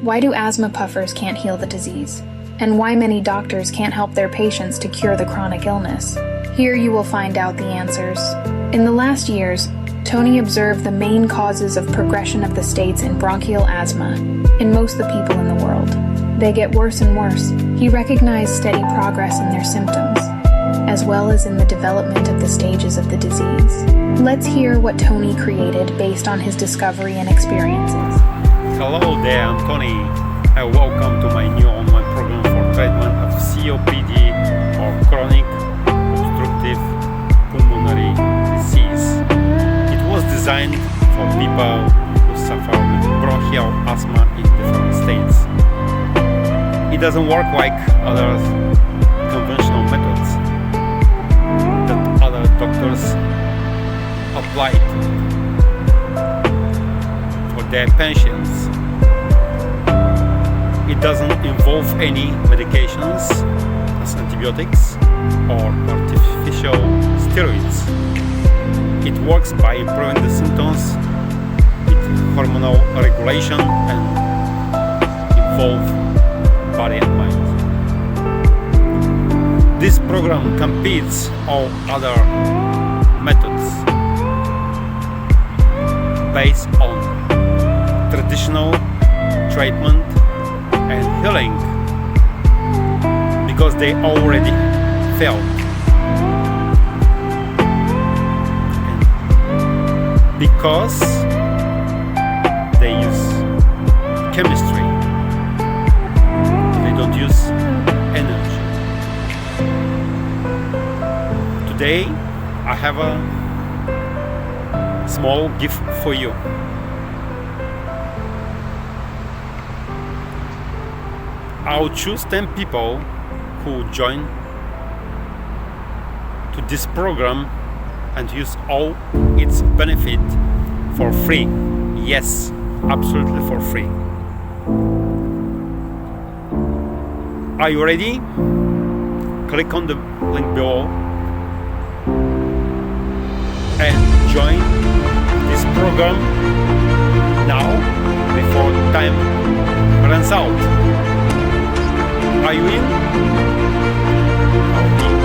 Why do asthma puffers can't heal the disease? And why many doctors can't help their patients to cure the chronic illness? Here you will find out the answers. In the last years, Tony observed the main causes of progression of the states in bronchial asthma in most of the people in the world. They get worse and worse. He recognized steady progress in their symptoms, as well as in the development of the stages of the disease. Let's hear what Tony created based on his discovery and experiences. Hello there, I'm Tony, and welcome to my new online program for treatment of COPD or chronic obstructive pulmonary disease. It was designed for people who suffer with bronchial asthma in different states. It doesn't work like other conventional methods that other doctors applied for their patients. It doesn't involve any medications as antibiotics or artificial steroids. It works by improving the symptoms with hormonal regulation and involve body and mind. This program competes all other methods based on traditional treatment and healing because they already failed. And because they use chemistry, they don't use energy. Today I have a small gift for you. I'll choose 10 people who join to this program and use all its benefit for free. Yes, absolutely for free. Are you ready? Click on the link below and join this program now before time runs out. Are you in? Okay.